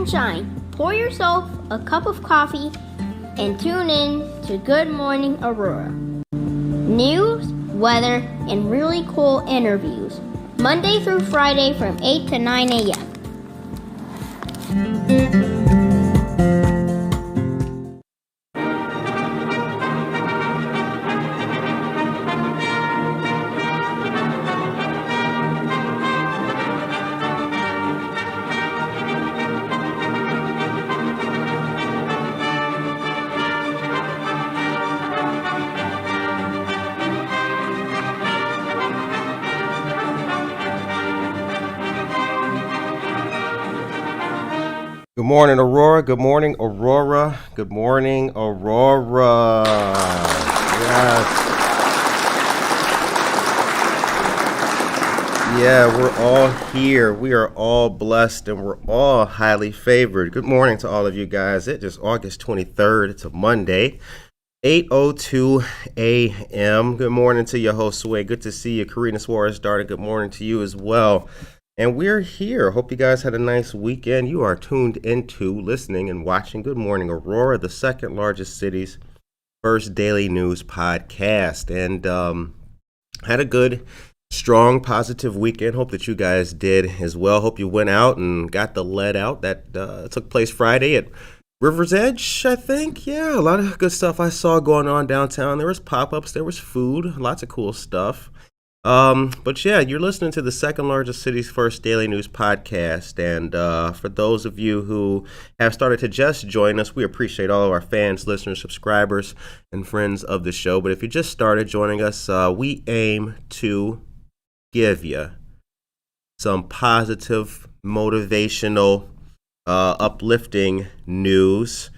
and shine. Pour yourself a cup of coffee and tune in to Good Morning Aurora. News, weather, and really cool interviews. Monday through Friday from 8 to 9 a.m. Good morning, Aurora. Good morning, Aurora. Good morning, Aurora. Yes. Yeah, we're all here. We are all blessed and we're all highly favored. Good morning to all of you guys. It is August 23rd. It's a Monday, 8:02 a.m. Good morning to your host, Sway. Good to see you. Karina Suarez Darden, good morning to you as well. And we're here. Hope you guys had a nice weekend. You are tuned into, listening, and watching Good Morning Aurora, the second largest city's first daily news podcast. And had a good, strong, positive weekend. Hope that you guys did as well. Hope you went out and got the let out that took place Friday at River's Edge, I think. Yeah, a lot of good stuff I saw going on downtown. There was pop-ups, there was food, lots of cool stuff. But yeah, you're listening to the second largest city's first daily news podcast. And for those of you who have started to just join us, we appreciate all of our fans, listeners, subscribers, and friends of the show. But if you just started joining us, we aim to give you some positive, motivational, uplifting news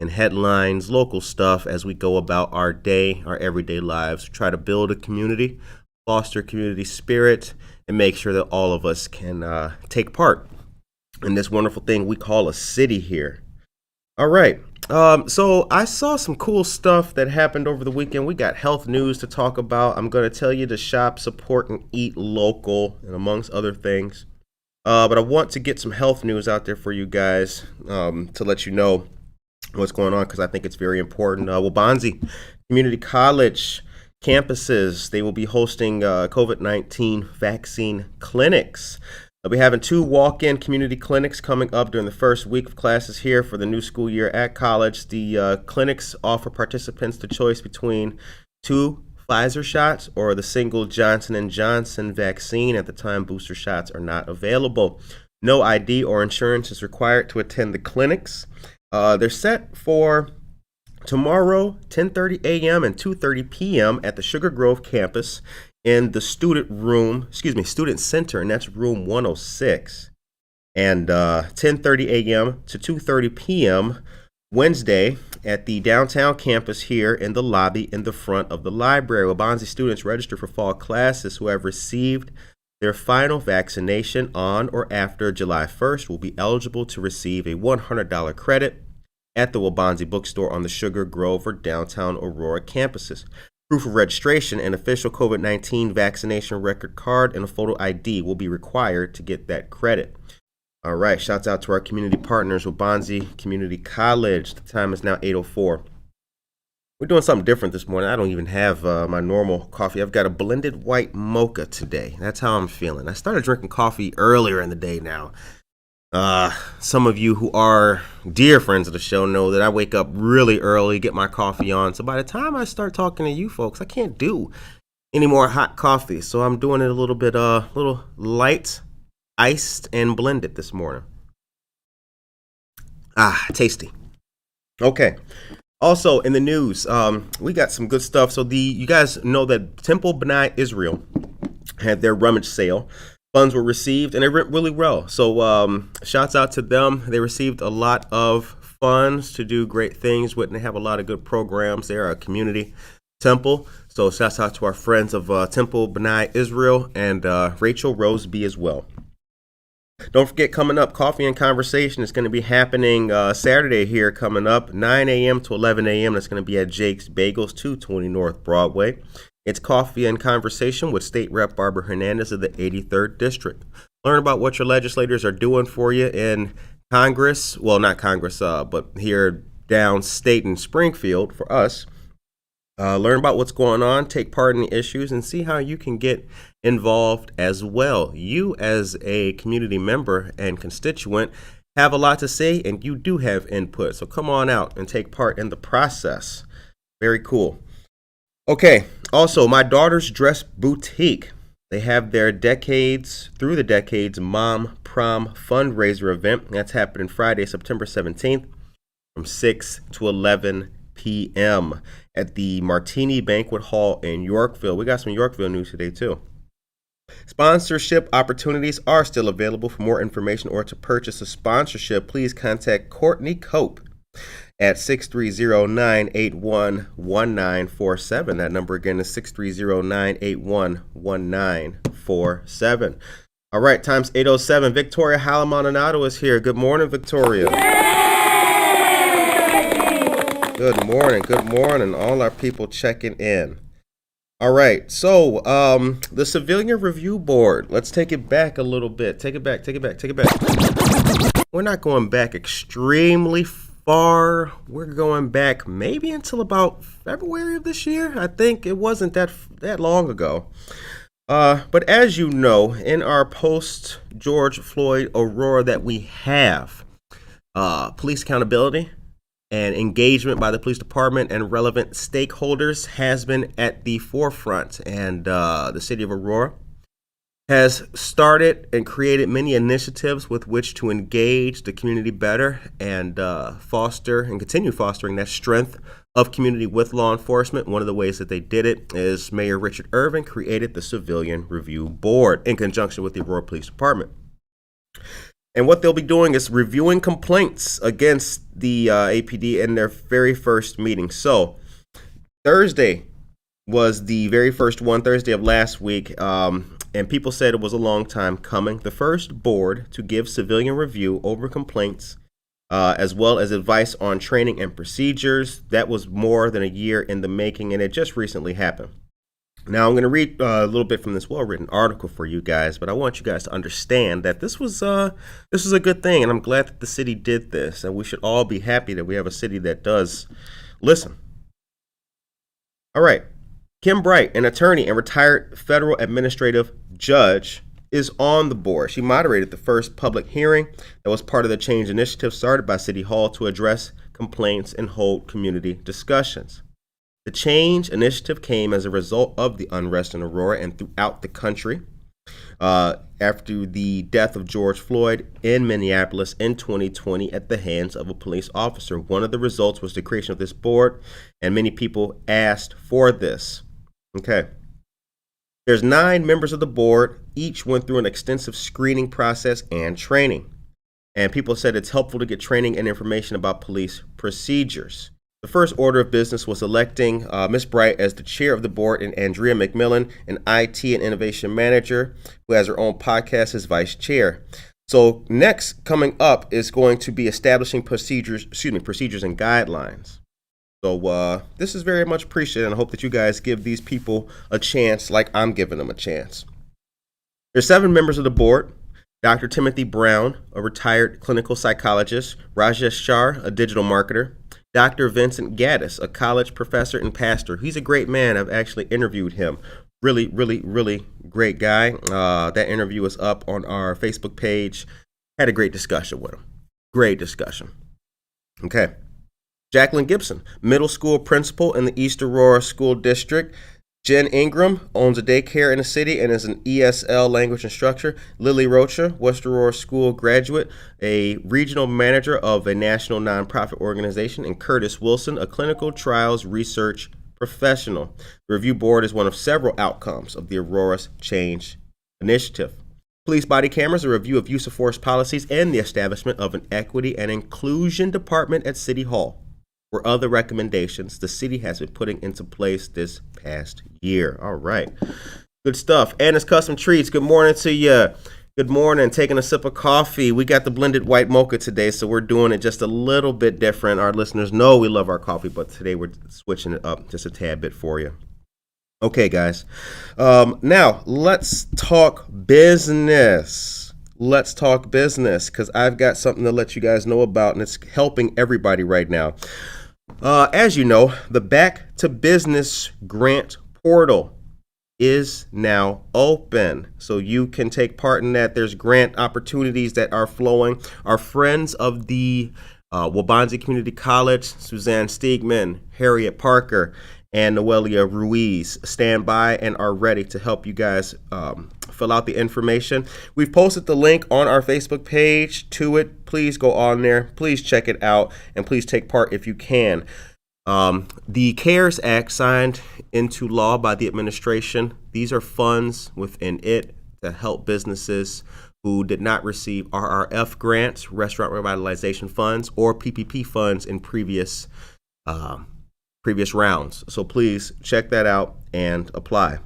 and headlines, local stuff as we go about our day, our everyday lives. We try to build a community, foster community spirit, and make sure that all of us can take part in this wonderful thing we call a city here. All right. So I saw some cool stuff that happened over the weekend. We got health news to talk about. I'm going to tell you to shop, support, and eat local, and amongst other things. But I want to get some health news out there for you guys to let you know what's going on, because I think it's very important. Waubonsie Community College campuses, they will be hosting COVID-19 vaccine clinics. They'll be having 2 walk-in community clinics coming up during the first week of classes here for the new school year at college. The clinics offer participants the choice between 2 Pfizer shots or the single Johnson & Johnson vaccine. At the time, booster shots are not available. No ID or insurance is required to attend the clinics. They're set for tomorrow, 10:30 a.m. and 2:30 p.m. at the Sugar Grove campus in the student center, and that's room 106. And 10:30 a.m. to 2:30 p.m. Wednesday at the downtown campus here in the lobby in the front of the library. Waubonsie students register for fall classes who have received their final vaccination on or after July 1st will be eligible to receive a $100 credit at the Waubonsie bookstore on the Sugar Grove or downtown Aurora campuses. Proof of registration and official COVID-19 vaccination record card and a photo ID will be required to get that credit. All right, shouts out to our community partners, Waubonsie Community College. The time is now 8:04. We're doing something different this morning. I don't even have my normal coffee. I've got a blended white mocha today. That's how I'm feeling. I started drinking coffee earlier in the day now. Some of you who are dear friends of the show know that I wake up really early, get my coffee on. So by the time I start talking to you folks, I can't do any more hot coffee. So I'm doing it a little bit, little light, iced, and blended this morning. Tasty. Okay. Also in the news, we got some good stuff. So you guys know that Temple B'nai Israel had their rummage sale. Funds were received, and it went really well. So shouts out to them. They received a lot of funds to do great things with, and they have a lot of good programs. They're a community temple. So shouts out to our friends of Temple B'nai Israel and Rachel Rose B as well. Don't forget, coming up, Coffee and Conversation is going to be happening Saturday here coming up, 9 a.m. to 11 a.m. That's going to be at Jake's Bagels, 220 North Broadway. It's Coffee and Conversation with State Rep Barbara Hernandez of the 83rd District. Learn about what your legislators are doing for you in Congress, well, not Congress, but here downstate in Springfield for us. Learn about what's going on, take part in the issues, and see how you can get involved as well. You, as a community member and constituent, have a lot to say, and you do have input. So come on out and take part in the process. Very cool. Okay, also, My Daughter's Dress Boutique. They have their Through the Decades Mom Prom fundraiser event. That's happening Friday, September 17th from 6 to 11 p.m. at the Martini Banquet Hall in Yorkville. We got some Yorkville news today, too. Sponsorship opportunities are still available. For more information or to purchase a sponsorship, please contact Courtney Cope at 630-981-1947. That number again is 630-981-1947. All right, time's 8:07. Victoria Halamonanato is here. Good morning, Victoria. Good morning. All our people checking in. All right, so the Civilian Review Board. Let's take it back a little bit. Take it back. We're not going back extremely far. We're going back maybe until about February of this year. I think it wasn't that long ago. But as you know, in our post-George Floyd Aurora that we have, police accountability and engagement by the police department and relevant stakeholders has been at the forefront. And the city of Aurora has started and created many initiatives with which to engage the community better and foster and continue fostering that strength of community with law enforcement. One of the ways that they did it is Mayor Richard Irvin created the Civilian Review Board in conjunction with the Aurora Police Department. And what they'll be doing is reviewing complaints against the APD in their very first meeting. So Thursday was the very first one, Thursday of last week, and people said it was a long time coming. The first board to give civilian review over complaints, as well as advice on training and procedures. That was more than a year in the making, and it just recently happened. Now, I'm going to read a little bit from this well-written article for you guys, but I want you guys to understand that this was a good thing, and I'm glad that the city did this, and we should all be happy that we have a city that does listen. All right. Kim Bright, an attorney and retired federal administrative judge, is on the board. She moderated the first public hearing that was part of the change initiative started by City Hall to address complaints and hold community discussions. The change initiative came as a result of the unrest in Aurora and throughout the country after the death of George Floyd in Minneapolis in 2020 at the hands of a police officer. One of the results was the creation of this board, and many people asked for this. Okay. There's 9 members of the board. Each went through an extensive screening process and training. And people said it's helpful to get training and information about police procedures. The first order of business was electing Ms. Bright as the chair of the board and Andrea McMillan, an IT and innovation manager who has her own podcast, as vice chair. So next coming up is going to be establishing procedures and guidelines. So this is very much appreciated, and I hope that you guys give these people a chance like I'm giving them a chance. There's 7 members of the board. Dr. Timothy Brown, a retired clinical psychologist, Rajesh Shah, a digital marketer, Dr. Vincent Gaddis, a college professor and pastor. He's a great man. I've actually interviewed him. Really, really, really great guy. That interview is up on our Facebook page. Had a great discussion with him. Great discussion. Okay. Jacqueline Gibson, middle school principal in the East Aurora School District. Jen Ingram owns a daycare in the city and is an ESL language instructor. Lily Rocha, West Aurora School graduate, a regional manager of a national nonprofit organization. And Curtis Wilson, a clinical trials research professional. The review board is one of several outcomes of the Aurora's Change Initiative. Police body cameras, a review of use of force policies, and the establishment of an equity and inclusion department at City Hall were other recommendations the city has been putting into place this past year. All right. Good stuff. Anna's Custom Treats, good morning to you. Good morning. Taking a sip of coffee. We got the blended white mocha today, so we're doing it just a little bit different. Our listeners know we love our coffee, but today we're switching it up just a tad bit for you. Okay, guys. Now, let's talk business. let's talk business, because I've got something to let you guys know about, and it's helping everybody right now. As you know, the Back to Business grant portal is now open, so you can take part in that. There's grant opportunities that are flowing. Our friends of the Wabanzi Community College, Suzanne Stiegman, Harriet Parker, and Noelia Ruiz stand by and are ready to help you guys fill out the information. We've posted the link on our Facebook page to it. Please go on there. Please check it out, and please take part if you can. The CARES Act signed into law by the administration. These are funds within it to help businesses who did not receive RRF grants, Restaurant Revitalization Funds, or PPP funds in previous rounds. So please check that out and apply.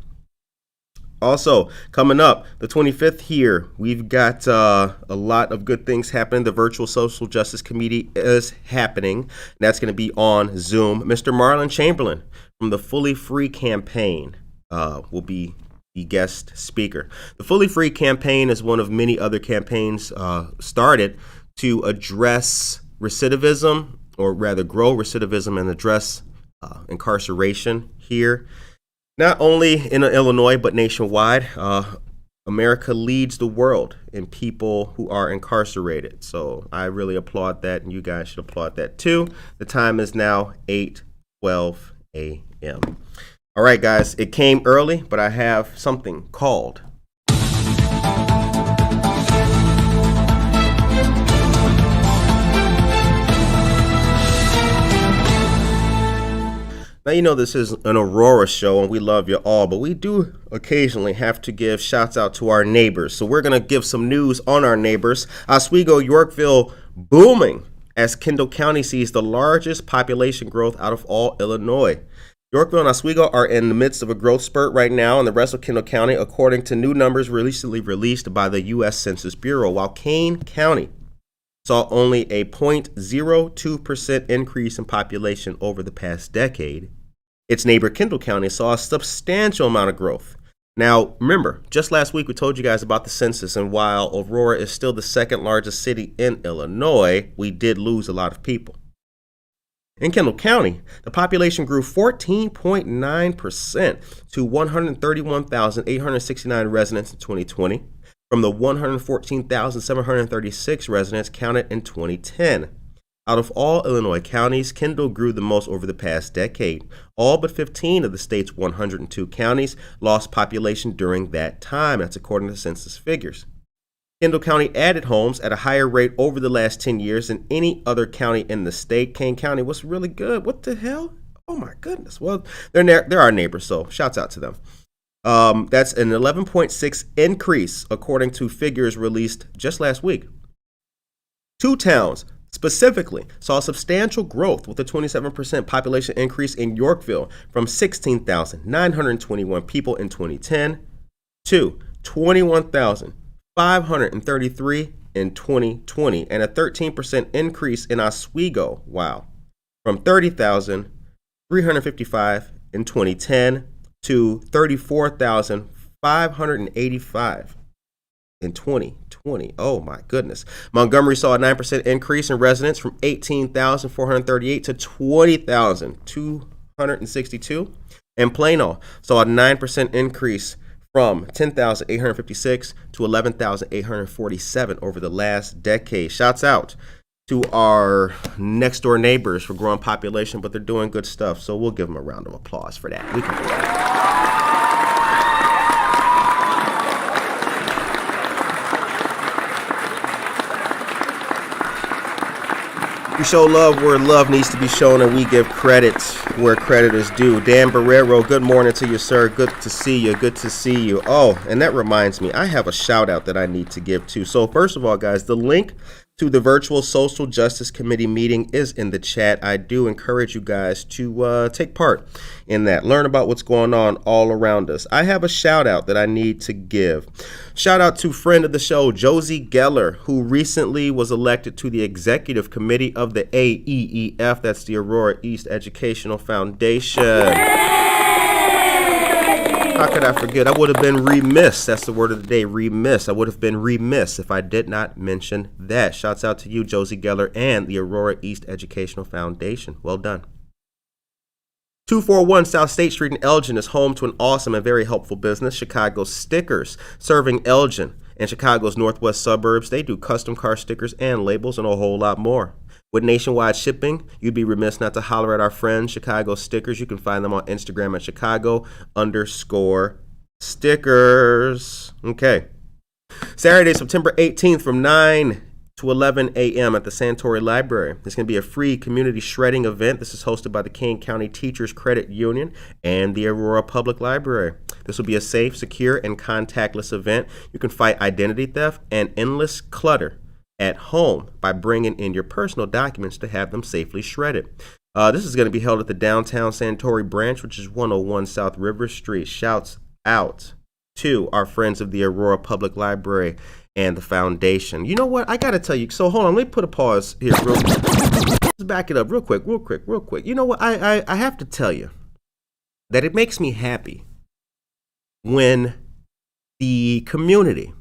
Also, coming up, the 25th here, we've got a lot of good things happening. The Virtual Social Justice Committee is happening, and that's going to be on Zoom. Mr. Marlon Chamberlain from the Fully Free campaign will be the guest speaker. The Fully Free campaign is one of many other campaigns started to address recidivism, or rather grow recidivism and address incarceration here. Not only in Illinois, but nationwide. America leads the world in people who are incarcerated. So I really applaud that, and you guys should applaud that too. The time is now 8:12 a.m. All right, guys, it came early, but I have something called Now, you know this is an Aurora show, and we love you all, but we do occasionally have to give shouts out to our neighbors. So we're going to give some news on our neighbors. Oswego, Yorkville, booming as Kendall County sees the largest population growth out of all Illinois. Yorkville and Oswego are in the midst of a growth spurt right now in the rest of Kendall County, according to new numbers recently released by the U.S. Census Bureau, while Kane County saw only a 0.02% increase in population over the past decade. Its neighbor Kendall County saw a substantial amount of growth. Now, remember, just last week we told you guys about the census, and while Aurora is still the second largest city in Illinois, we did lose a lot of people. In Kendall County, the population grew 14.9% to 131,869 residents in 2020 from the 114,736 residents counted in 2010. Out of all Illinois counties, Kendall grew the most over the past decade. All but 15 of the state's 102 counties lost population during that time. That's according to census figures. Kendall County added homes at a higher rate over the last 10 years than any other county in the state. Kane County was really good. What the hell? Oh my goodness. Well, they're our neighbors, so shouts out to them. That's an 11.6 increase according to figures released just last week. Two towns specifically saw substantial growth with a 27% population increase in Yorkville from 16,921 people in 2010 to 21,533 in 2020, and a 13% increase in Oswego, from 30,355 in 2010 to 34,585 in 2020. Oh my goodness. Montgomery saw a 9% increase in residents from 18,438 to 20,262. And Plano saw a 9% increase from 10,856 to 11,847 over the last decade. Shouts out to our next door neighbors for growing population, but they're doing good stuff. So we'll give them a round of applause for that. We can do that. We show love where love needs to be shown, and we give credit where credit is due. Dan Barrero, good morning to you, sir. Good to see you. Good to see you. Oh, and that reminds me, I have a shout out that I need to give too. So first of all, guys, the link to the Virtual Social Justice Committee meeting is in the chat. I do encourage you guys to take part in that. Learn about what's going on all around us. I have a shout out that I need to give. Shout out to friend of the show, Josie Geller, who recently was elected to the executive committee of the AEEF. That's the Aurora East Educational Foundation. How could I forget? I would have been remiss. That's the word of the day, remiss. I would have been remiss if I did not mention that. Shouts out to you, Josie Geller, and the Aurora East Educational Foundation. Well done. 241 South State Street in Elgin is home to an awesome and very helpful business, Chicago Stickers, serving Elgin and Chicago's northwest suburbs. They do custom car stickers and labels and a whole lot more. With nationwide shipping, you'd be remiss not to holler at our friends, Chicago Stickers. You can find them on Instagram at Chicago_stickers. Okay. Saturday, September 18th from 9 to 11 a.m. at the Santori Library. There's going to be a free community shredding event. This is hosted by the Kane County Teachers Credit Union and the Aurora Public Library. This will be a safe, secure, and contactless event. You can fight identity theft and endless clutter at home by bringing in your personal documents to have them safely shredded. This is going to be held at the downtown Santori branch, which is 101 South River Street. Shouts out to our friends of the Aurora Public Library and the foundation. You know what? I got to tell you. So hold on. Let me put a pause here real quick. Let's back it up real quick. You know what? I have to tell you that it makes me happy when the community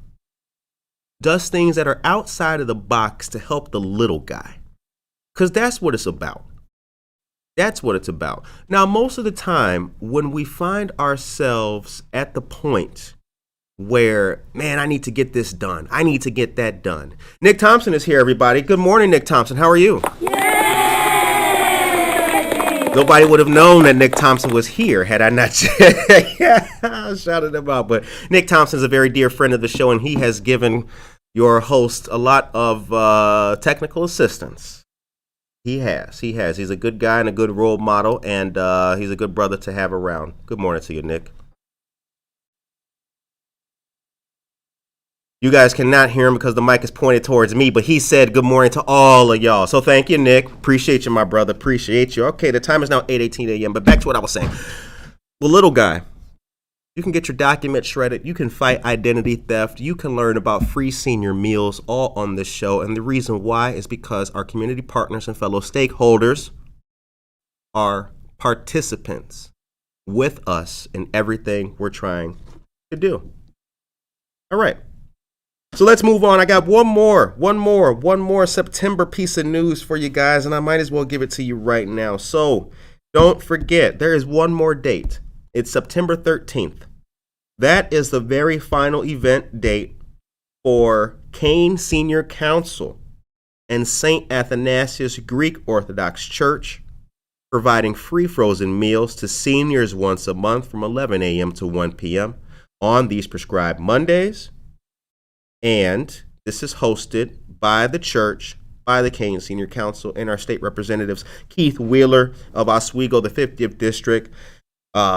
does things that are outside of the box to help the little guy. Because that's what it's about. That's what it's about. Now, most of the time, when we find ourselves at the point where, man, I need to get this done, I need to get that done. Nick Thompson is here, everybody. Good morning, Nick Thompson. How are you? Yay! Nobody would have known that Nick Thompson was here had I not shouted him out. But Nick Thompson is a very dear friend of the show, and he has given your host a lot of technical assistance. He has. He's a good guy and a good role model, and he's a good brother to have around. Good morning to you, Nick. You guys cannot hear him because the mic is pointed towards me, but he said good morning to all of y'all. So thank you, Nick. Appreciate you, my brother. Appreciate you. Okay, the time is now 8:18 a.m., but back to what I was saying. The little guy, you can get your documents shredded. You can fight identity theft. You can learn about free senior meals, all on this show. And the reason why is because our community partners and fellow stakeholders are participants with us in everything we're trying to do. All right. So let's move on. I got one more September piece of news for you guys, and I might as well give it to you right now. So don't forget, there is one more date. It's September 13th. That is the very final event date for Kane Senior Council and St. Athanasius Greek Orthodox Church, providing free frozen meals to seniors once a month from 11 a.m. to 1 p.m. on these prescribed Mondays. And this is hosted by the church, by the Kane Senior Council, and our state representatives, Keith Wheeler of Oswego, the 50th District,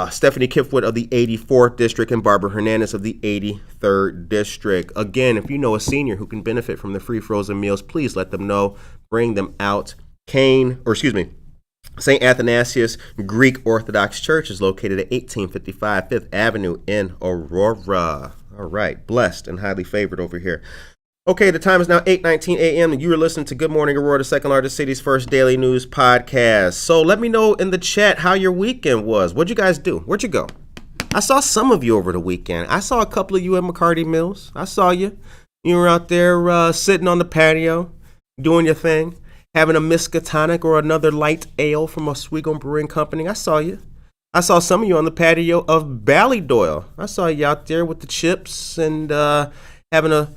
Stephanie Kifwood of the 84th District, and Barbara Hernandez of the 83rd District. Again, if you know a senior who can benefit from the free frozen meals, please let them know. Bring them out. St. Athanasius Greek Orthodox Church is located at 1855 5th Avenue in Aurora. All right, blessed and highly favored over here. Okay, the time is now 8:19 a.m. and you are listening to Good Morning Aurora, the second largest city's first daily news podcast. So let me know in the chat how your weekend was. What'd you guys do? Where'd you go? I saw some of you over the weekend. I saw a couple of you at McCarty Mills. I saw you. You were out there sitting on the patio, doing your thing, having a Miskatonic or another light ale from Oswego Brewing Company. I saw you. I saw some of you on the patio of Ballydoyle. I saw you out there with the chips and having a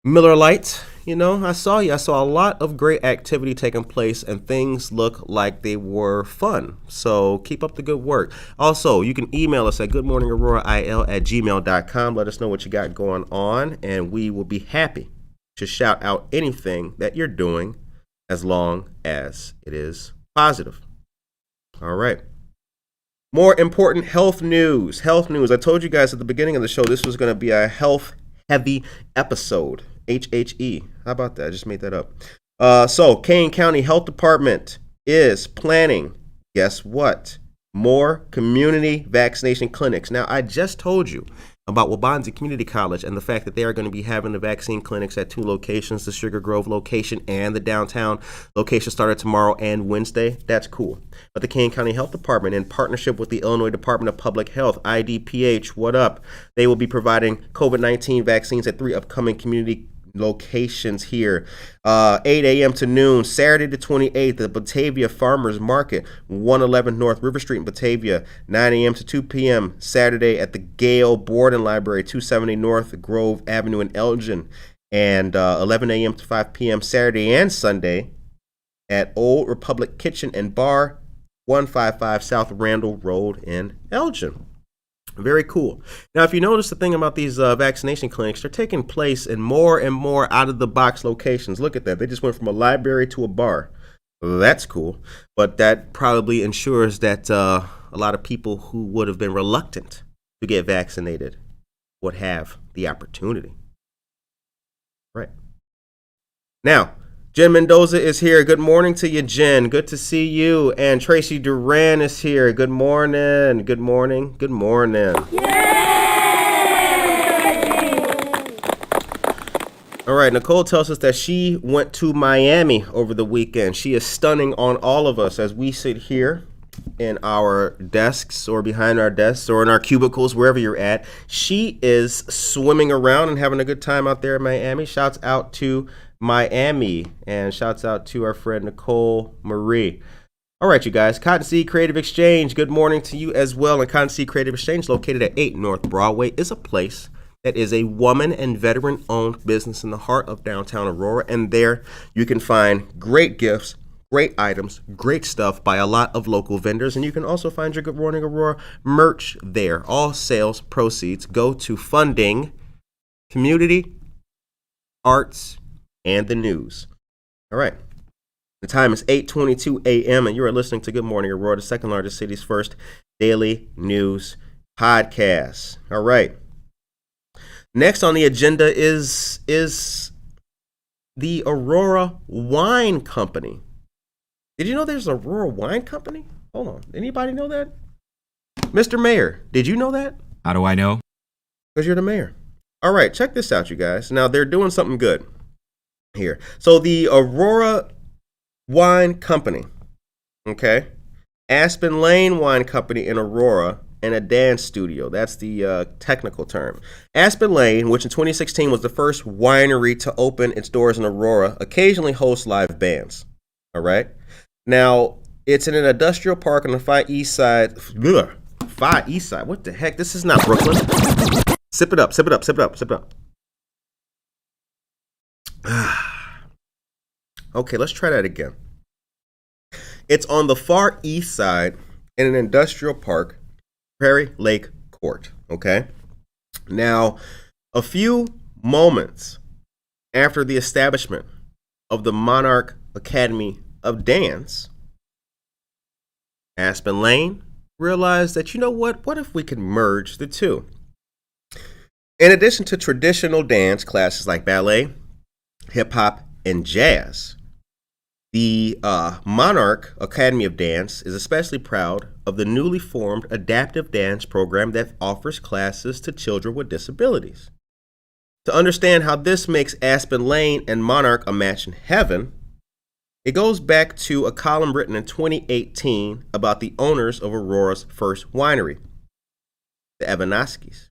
Miller Lite. You know, I saw you. I saw a lot of great activity taking place, and things look like they were fun. So keep up the good work. Also, you can email us at goodmorningaurorail@gmail.com. Let us know what you got going on, and we will be happy to shout out anything that you're doing as long as it is positive. All right. More important health news. I told you guys at the beginning of the show this was going to be a health-heavy episode. HHE. How about that? I just made that up. So Kane County Health Department is planning, guess what? More community vaccination clinics. Now, I just told you about Wabanzi Community College and the fact that they are going to be having the vaccine clinics at 2 locations, the Sugar Grove location and the downtown location, started tomorrow and Wednesday. That's cool. But the Kane County Health Department, in partnership with the Illinois Department of Public Health, IDPH, what up? They will be providing COVID-19 vaccines at 3 upcoming community locations here. 8 a.m. to noon, Saturday the 28th, the Batavia Farmers Market, 111 North River Street in Batavia. 9 a.m. to 2 p.m. Saturday at the Gale Borden Library, 270 North Grove Avenue in Elgin. And 11 a.m. to 5 p.m. Saturday and Sunday at Old Republic Kitchen and Bar, 155 South Randall Road in Elgin. Very cool. Now, if you notice the thing about these vaccination clinics, they're taking place in more and more out-of-the-box locations. Look at that. They just went from a library to a bar. That's cool. But that probably ensures that a lot of people who would have been reluctant to get vaccinated would have the opportunity. Right. Now, Jen Mendoza is here. Good morning to you, Jen. Good to see you. And Tracy Duran is here. Good morning. Good morning. Good morning. Yay! All right, Nicole tells us that she went to Miami over the weekend. She is stunning on all of us as we sit here in our desks or behind our desks or in our cubicles, wherever you're at. She is swimming around and having a good time out there in Miami. Shouts out to Miami, and shouts out to our friend Nicole Marie. All right, you guys, Cottonseed Creative Exchange, good morning to you as well. And Cottonseed Creative Exchange, located at 8 North Broadway, is a place that is a woman and veteran-owned business in the heart of downtown Aurora. And there you can find great gifts, great items, great stuff by a lot of local vendors. And you can also find your Good Morning Aurora merch there. All sales proceeds go to funding community, arts, and the news. All right. The time is 8:22 a.m. and you are listening to Good Morning Aurora, the second largest city's first daily news podcast. All right. Next on the agenda is the Aurora Wine Company. Did you know there's an Aurora Wine Company? Hold on. Anybody know that? Mr. Mayor, did you know that? How do I know? Because you're the mayor. All right. Check this out, you guys. Now, they're doing something good here. So the Aurora Wine Company, okay, Aspen Lane Wine Company in Aurora, and a dance studio. That's the technical term. Aspen Lane, which in 2016 was the first winery to open its doors in Aurora, occasionally hosts live bands. All right. Now, it's in an industrial park on the Far East Side. Far East Side? What the heck? This is not Brooklyn. Sip it up, sip it up, sip it up, sip it up. Okay, let's try that again. It's on the Far East Side in an industrial park, Prairie Lake Court, okay? Now, a few moments after the establishment of the Monarch Academy of Dance, Aspen Lane realized that, you know what if we could merge the two? In addition to traditional dance classes like ballet, hip-hop, and jazz, the Monarch Academy of Dance is especially proud of the newly formed adaptive dance program that offers classes to children with disabilities. To understand how this makes Aspen Lane and Monarch a match in heaven, it goes back to a column written in 2018 about the owners of Aurora's first winery, the Evanoskis.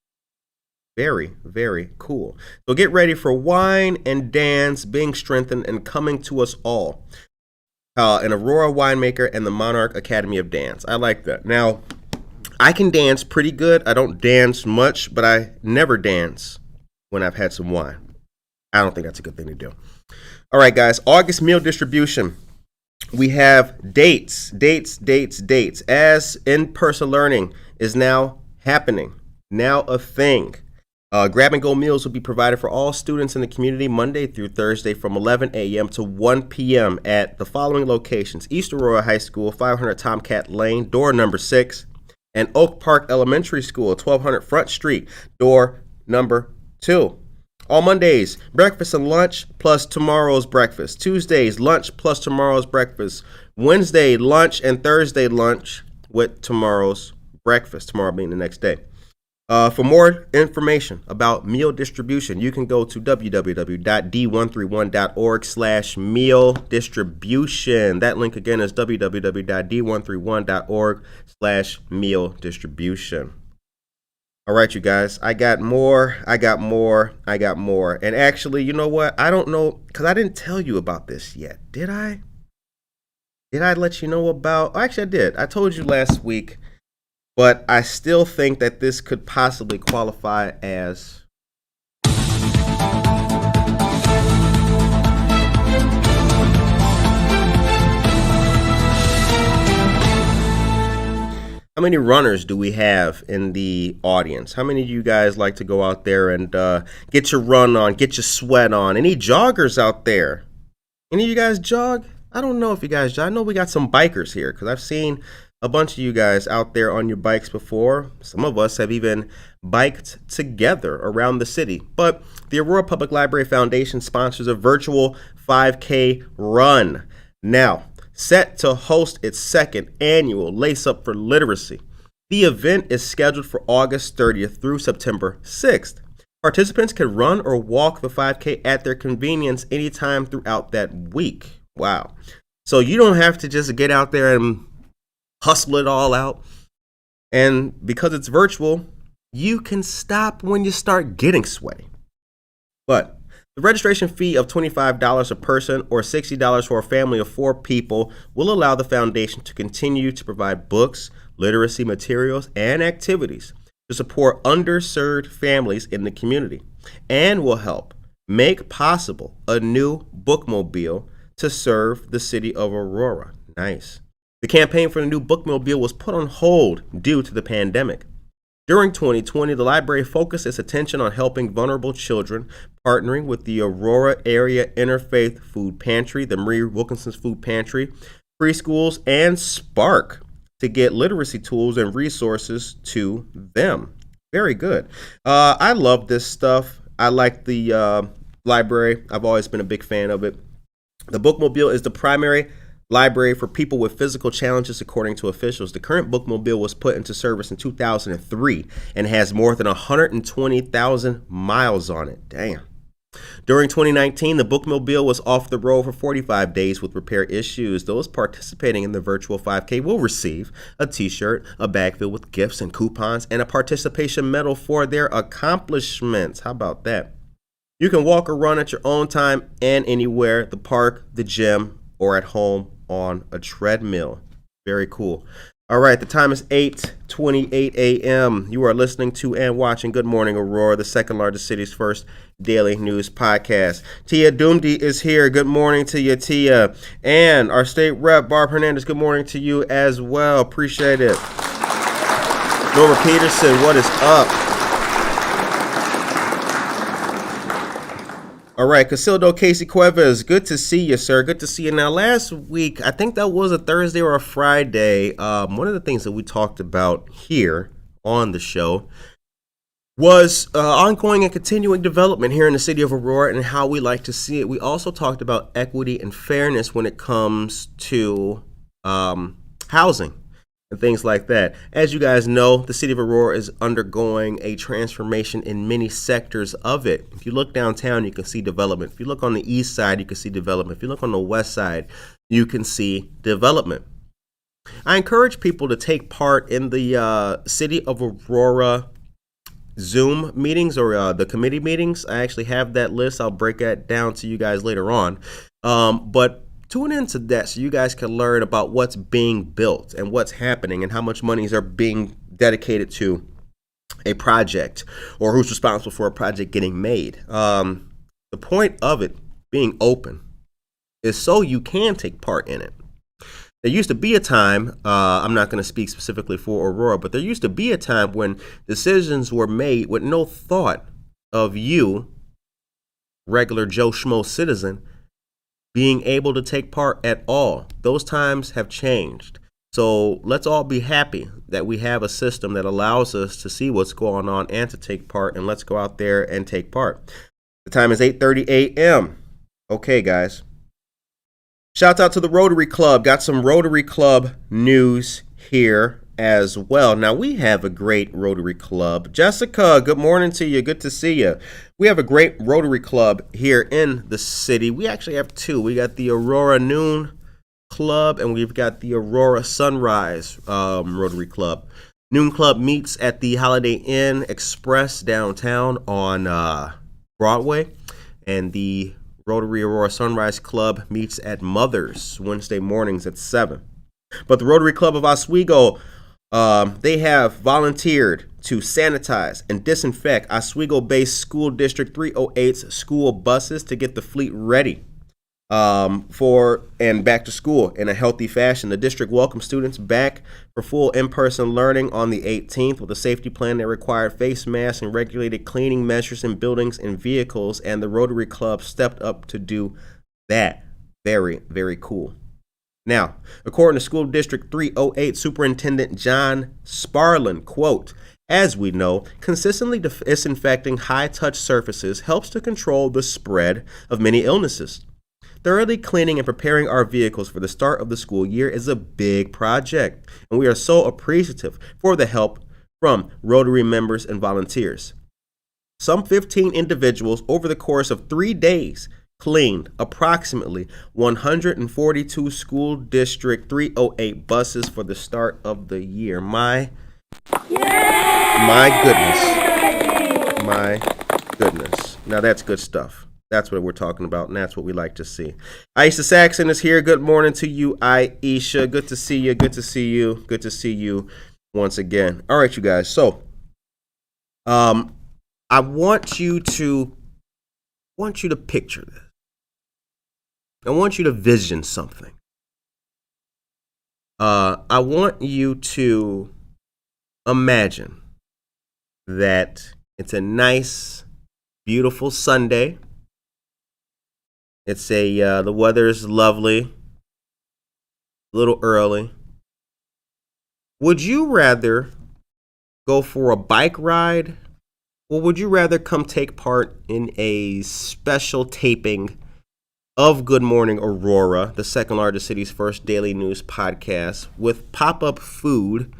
Very, very cool. So get ready for wine and dance being strengthened and coming to us all. An Aurora winemaker and the Monarch Academy of Dance. I like that. Now, I can dance pretty good. I don't dance much, but I never dance when I've had some wine. I don't think that's a good thing to do. All right, guys. August meal distribution. We have dates. As in-person learning is now happening. Now a thing. Grab-and-go meals will be provided for all students in the community Monday through Thursday from 11 a.m. to 1 p.m. at the following locations: East Aurora High School, 500 Tomcat Lane, door number 6, and Oak Park Elementary School, 1200 Front Street, door number 2. All Mondays, breakfast and lunch plus tomorrow's breakfast. Tuesdays, lunch plus tomorrow's breakfast. Wednesday, lunch and Thursday lunch with tomorrow's breakfast, tomorrow being the next day. For more information about meal distribution, you can go to www.d131.org/meal distribution. That link again is www.d131.org/meal distribution. All right, you guys, I got more. And actually, you know what? I don't know, because I didn't tell you about this yet. Did I? Did I let you know about? Actually, I did. I told you last week. But I still think that this could possibly qualify as how many runners do we have in the audience? How many of you guys like to go out there and get your run on, get your sweat on? Any joggers out there? Any of you guys jog? I don't know if you guys jog. I know we got some bikers here because I've seen a bunch of you guys out there on your bikes before. Some of us have even biked together around the city. But the Aurora Public Library Foundation sponsors a virtual 5K run. Now, set to host its second annual Lace Up for Literacy. The event is scheduled for August 30th through September 6th. Participants can run or walk the 5K at their convenience anytime throughout that week. Wow. So you don't have to just get out there and hustle it all out. And because it's virtual, you can stop when you start getting sweaty. But the registration fee of $25 a person or $60 for a family of 4 people will allow the foundation to continue to provide books, literacy materials, and activities to support underserved families in the community, and will help make possible a new bookmobile to serve the city of Aurora. Nice. The campaign for the new bookmobile was put on hold due to the pandemic. During 2020, the library focused its attention on helping vulnerable children, partnering with the Aurora Area Interfaith Food Pantry, the Marie Wilkinson's Food Pantry, preschools, and Spark to get literacy tools and resources to them. Very good. I love this stuff. I like the library. I've always been a big fan of it. The bookmobile is the primary library for people with physical challenges, according to officials. The current bookmobile was put into service in 2003 and has more than 120,000 miles on it. Damn. During 2019, the bookmobile was off the road for 45 days with repair issues. Those participating in the virtual 5K will receive a t-shirt, a bag filled with gifts and coupons, and a participation medal for their accomplishments. How about that? You can walk or run at your own time and anywhere, the park, the gym, or at home on a treadmill. Very cool. All right, the time is 8:28 a.m. You are listening to and watching Good Morning Aurora, the second largest city's first daily news podcast. Tia Doomdi is here. Good morning to you, Tia. And our state rep, Barb Hernandez, good morning to you as well. Appreciate it. Norma Peterson, what is up? All right, Casildo Casey Cuevas, good to see you, sir. Good to see you. Now, last week, I think that was a Thursday or a Friday, one of the things that we talked about here on the show was ongoing and continuing development here in the city of Aurora and how we like to see it. We also talked about equity and fairness when it comes to housing and things like that. As you guys know, the city of Aurora is undergoing a transformation in many sectors of it. If you look downtown, you can see development. If you look on the east side, you can see development. If you look on the west side, you can see development. I encourage people to take part in the city of Aurora Zoom meetings or the committee meetings. I actually have that list. I'll break that down to you guys later on. But tune into that so you guys can learn about what's being built and what's happening and how much monies are being dedicated to a project or who's responsible for a project getting made. The point of it being open is so you can take part in it. There used to be a time, I'm not going to speak specifically for Aurora, but there used to be a time when decisions were made with no thought of you, regular Joe Schmo citizen, being able to take part at all. Those times have changed. So let's all be happy that we have a system that allows us to see what's going on and to take part, and let's go out there and take part. The time is 8:30 a.m. Okay, guys. Shouts out to the Rotary Club. Got some Rotary Club news here. as well. Now, we have a great Rotary Club. Jessica, good morning to you. Good to see you. We have a great Rotary Club here in the city. We actually have two. We got the Aurora Noon Club, and we've got the Aurora Sunrise Rotary Club. Noon Club meets at the Holiday Inn Express downtown on Broadway, and the Rotary Aurora Sunrise Club meets at Mother's Wednesday mornings at 7. But the Rotary Club of Oswego, they have volunteered to sanitize and disinfect Oswego-based School District 308's school buses to get the fleet ready for and back to school in a healthy fashion. The district welcomes students back for full in-person learning on the 18th with a safety plan that required face masks and regulated cleaning measures in buildings and vehicles, and the Rotary Club stepped up to do that. Very, very cool. Now, according to School District 308 Superintendent John Sparlin, quote, "As we know, consistently disinfecting high-touch surfaces helps to control the spread of many illnesses. Thoroughly cleaning and preparing our vehicles for the start of the school year is a big project, and we are so appreciative for the help from Rotary members and volunteers. Some 15 individuals over the course of 3 days cleaned approximately 142 School District 308 buses for the start of the year." My goodness. Now that's good stuff. That's what we're talking about, and that's what we like to see. Aisha Saxon is here. Good morning to you, Aisha. Good to see you. Good to see you. Good to see you once again. All right, you guys. So, I want you to picture this. I want you to vision something. I want you to imagine that it's a nice, beautiful Sunday. It's the weather is lovely, a little early. Would you rather go for a bike ride, or would you rather come take part in a special taping of Good Morning Aurora, the second largest city's first daily news podcast, with pop-up food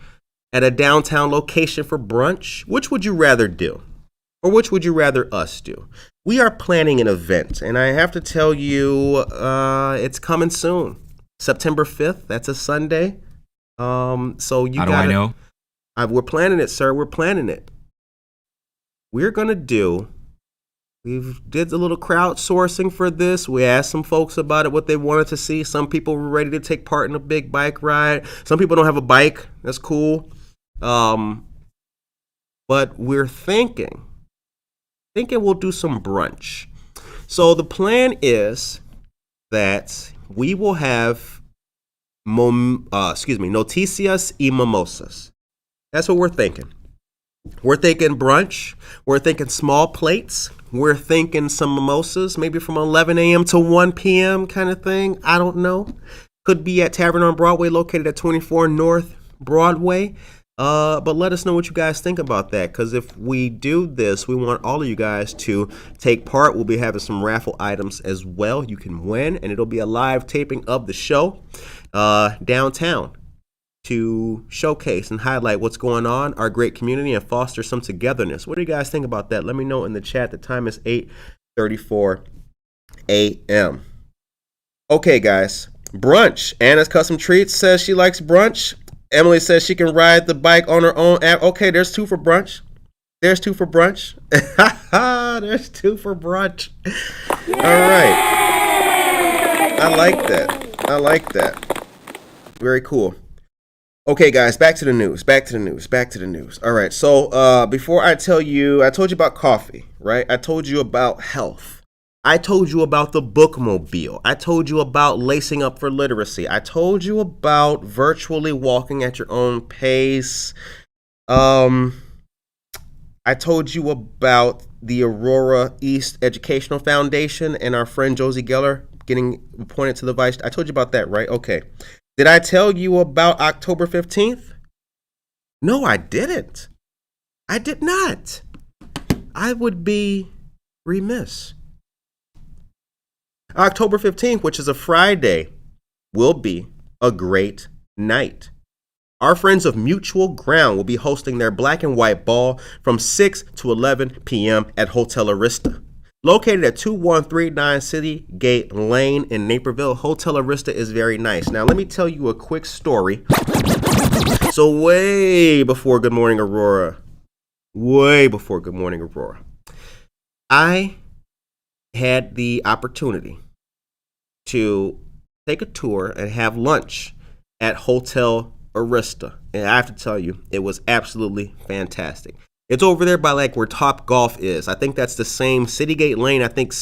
at a downtown location for brunch? Which would you rather do? Or which would you rather us do? We are planning an event, and I have to tell you, it's coming soon. September 5th, that's a Sunday. So you How do I know? We're planning it, sir. We're planning it. We're going to do, we did a little crowdsourcing for this. We asked some folks about it, what they wanted to see. Some people were ready to take part in a big bike ride. Some people don't have a bike. That's cool. But we're thinking we'll do some brunch. So the plan is that we will have noticias y mimosas. That's what we're thinking. We're thinking brunch. We're thinking small plates. We're thinking some mimosas, maybe from 11 a.m. to 1 p.m. kind of thing. I don't know. Could be at Tavern on Broadway, located at 24 North Broadway. But let us know what you guys think about that, because if we do this, we want all of you guys to take part. We'll be having some raffle items as well you can win, and it'll be a live taping of the show downtown to showcase and highlight what's going on, our great community, and foster some togetherness. What do you guys think about that? Let me know in the chat. The time is 8:34 a.m. Okay, guys, brunch. Anna's Custom Treats says she likes brunch. Emily says she can ride the bike on her own app. Okay, there's 2 for brunch. There's 2 for brunch. There's 2 for brunch. All right. I like that. Very cool. Okay, guys, back to the news. All right, so before I told you about coffee, right? I told you about health. I told you about the bookmobile. I told you about lacing up for literacy. I told you about virtually walking at your own pace. I told you about the Aurora East Educational Foundation and our friend Josie Geller getting appointed to the vice. I told you about that, right? Okay. Did I tell you about October 15th? No, I didn't. I did not. I would be remiss. October 15th, which is a Friday, will be a great night. Our friends of Mutual Ground will be hosting their black and white ball from 6 to 11 p.m. at Hotel Arista. Located at 2139 City Gate Lane in Naperville, Hotel Arista is very nice. Now, let me tell you a quick story. So way before Good Morning Aurora, I had the opportunity to take a tour and have lunch at Hotel Arista. And I have to tell you, it was absolutely fantastic. It's over there by like where Top Golf is. I think that's the same Citygate Lane. I think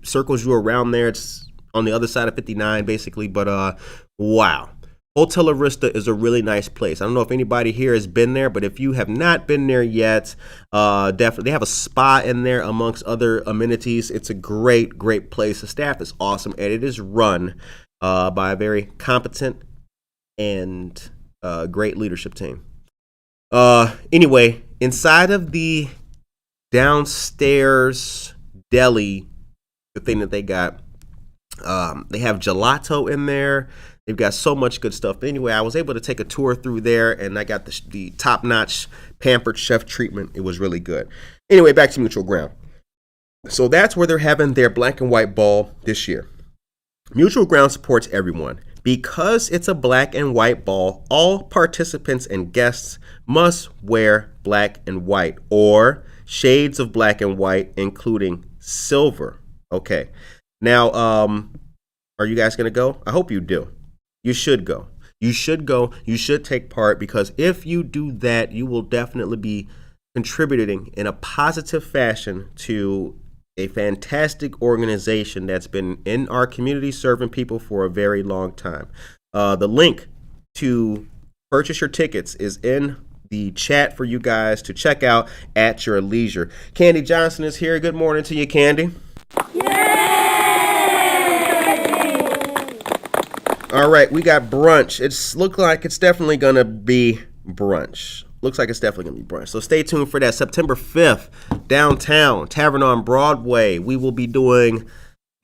circles you around there. It's on the other side of 59 basically. But wow. Hotel Arista is a really nice place. I don't know if anybody here has been there, but if you have not been there yet, definitely they have a spa in there amongst other amenities. It's a great, great place. The staff is awesome, and it is run by a very competent and great leadership team. Anyway, inside of the downstairs deli, the thing that they got, they have gelato in there. They've got so much good stuff. But anyway, I was able to take a tour through there, and I got the top-notch pampered chef treatment. It was really good. Anyway, back to Mutual Ground. So that's where they're having their black and white ball this year. Mutual Ground supports everyone. Because it's a black and white ball, all participants and guests must wear black and white or shades of black and white, including silver. Okay. Now, are you guys going to go? I hope you do. You should go. You should go. You should take part, because if you do that, you will definitely be contributing in a positive fashion to a fantastic organization that's been in our community serving people for a very long time. The link to purchase your tickets is in the chat for you guys to check out at your leisure. Candy Johnson is here. Good morning to you, Candy. All right, we got brunch. Looks like it's definitely going to be brunch. So stay tuned for that. September 5th, downtown, Tavern on Broadway. We will be doing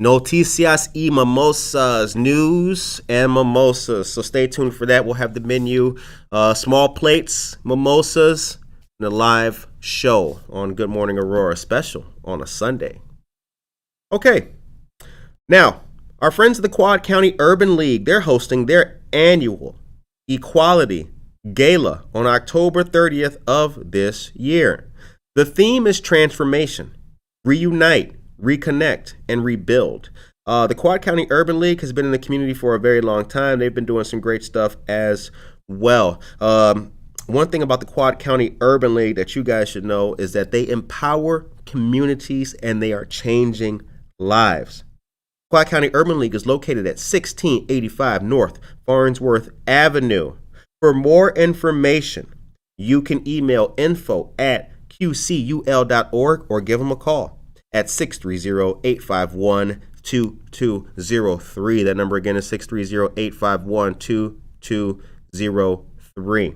Noticias y Mimosas, news and mimosas. So stay tuned for that. We'll have the menu, small plates, mimosas, and a live show on Good Morning Aurora special on a Sunday. Okay, now, our friends of the Quad County Urban League, they're hosting their annual Equality Gala on October 30th of this year. The theme is transformation, reunite, reconnect, and rebuild. The Quad County Urban League has been in the community for a very long time. They've been doing some great stuff as well. One thing about the Quad County Urban League that you guys should know is that they empower communities and they are changing lives. Quad County Urban League is located at 1685 North Farnsworth Avenue. For more information, you can email info@qcul.org or give them a call at 630-851-2203. That number again is 630-851-2203.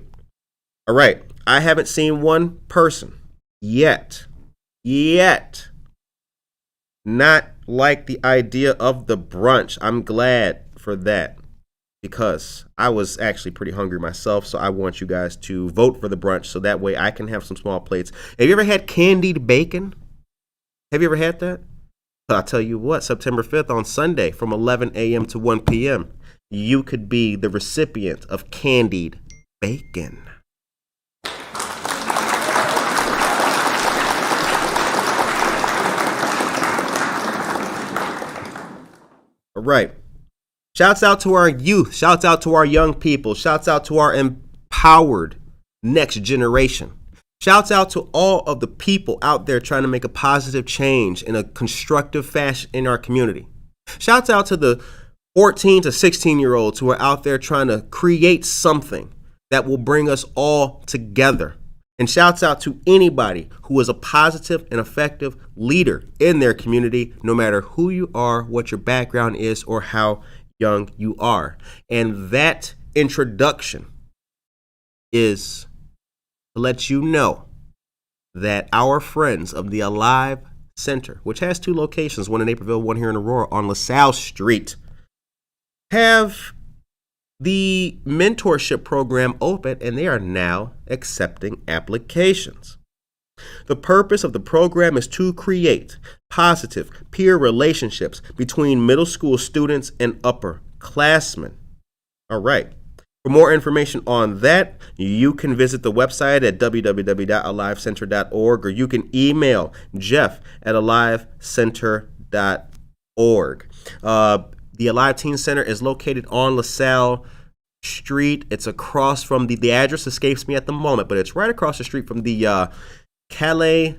All right, I haven't seen one person yet not like the idea of the brunch. I'm glad for that, because I was actually pretty hungry myself, so I want you guys to vote for the brunch so that way I can have some small plates. Have you ever had candied bacon? Have you ever had that? I'll tell you what, September 5th on Sunday from 11 a.m. to 1 p.m., you could be the recipient of candied bacon. All right. Shouts out to our youth. Shouts out to our young people. Shouts out to our empowered next generation. Shouts out to all of the people out there trying to make a positive change in a constructive fashion in our community. Shouts out to the 14 to 16-year-olds who are out there trying to create something that will bring us all together. And shouts out to anybody who is a positive and effective leader in their community, no matter who you are, what your background is, or how young you are. And that introduction is to let you know that our friends of the Alive Center, which has two locations, one in Naperville, one here in Aurora on LaSalle Street, have the mentorship program opened and they are now accepting applications. The purpose of the program is to create positive peer relationships between middle school students and upperclassmen. All right. For more information on that, you can visit the website at www.alivecenter.org, or you can email jeff@alivecenter.org. The Alive Teen Center is located on LaSalle Street. It's across from the address escapes me at the moment, but it's right across the street from the Calais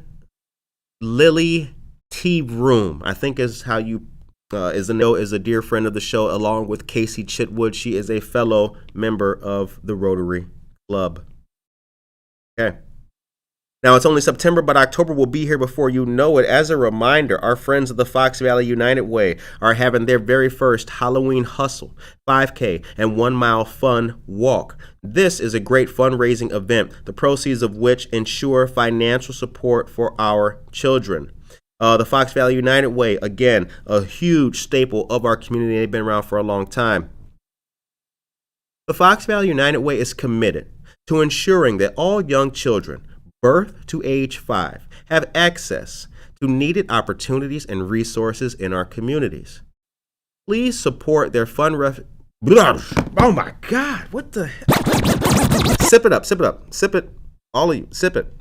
Lily Tea Room, I think is how you is a dear friend of the show, along with Casey Chitwood. She is a fellow member of the Rotary Club. Okay. Now, it's only September, but October will be here before you know it. As a reminder, our friends of the Fox Valley United Way are having their very first Halloween Hustle, 5K, and 1 mile fun walk. This is a great fundraising event, the proceeds of which ensure financial support for our children. The Fox Valley United Way, again, a huge staple of our community. They've been around for a long time. The Fox Valley United Way is committed to ensuring that all young children, birth to age 5, have access to needed opportunities and resources in our communities. Please support their Oh my God, what the hell? Sip it up, sip it. All of you, sip it.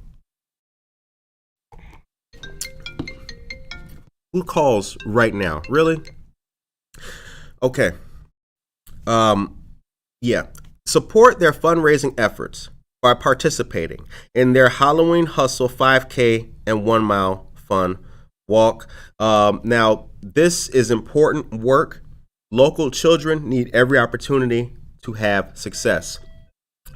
Who calls right now? Really? Okay. Yeah. Support their fundraising efforts by participating in their Halloween Hustle 5K and 1 mile fun walk. Now, this is important work. Local children need every opportunity to have success.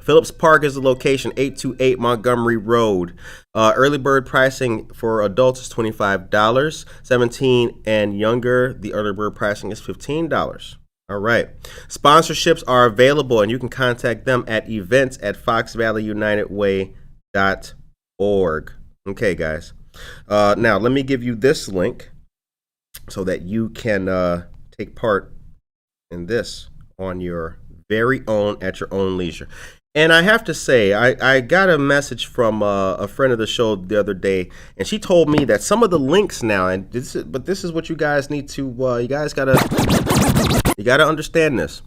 Phillips Park is the location, 828 Montgomery Road. Early bird pricing for adults is $25. 17 and younger, the early bird pricing is $15. All right. Sponsorships are available, and you can contact them at events@foxvalleyunitedway.org. Okay, guys. Now, let me give you this link so that you can take part in this on your very own at your own leisure. And I have to say, I got a message from a friend of the show the other day, and she told me that some of the links now, and this is what you guys need to, you gotta understand this.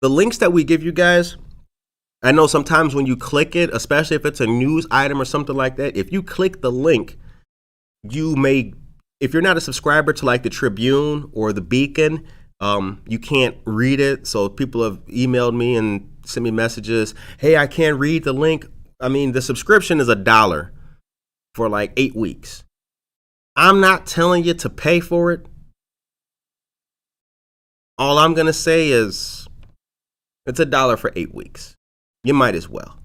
The links that we give you guys, I know sometimes when you click it, especially if it's a news item or something like that, if you click the link, you may, if you're not a subscriber to like the Tribune or the Beacon, you can't read it. So people have emailed me and sent me messages. Hey, I can't read the link. I mean, the subscription is $1 for like 8 weeks. I'm not telling you to pay for it. All I'm going to say is it's $1 for 8 weeks. You might as well.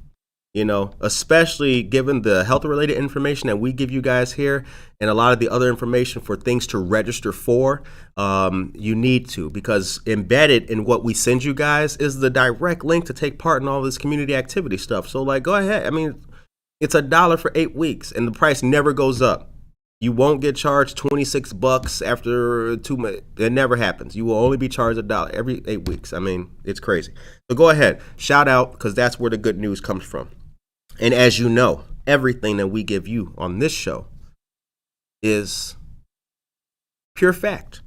You know, especially given the health-related information that we give you guys here and a lot of the other information for things to register for, you need to, because embedded in what we send you guys is the direct link to take part in all this community activity stuff. So, like, go ahead. I mean, it's $1 for 8 weeks, and the price never goes up. You won't get charged $26 after 2 months. It never happens. You will only be charged $1 every 8 weeks. I mean, it's crazy. So go ahead, shout out, because that's where the good news comes from. And as you know, everything that we give you on this show is pure fact.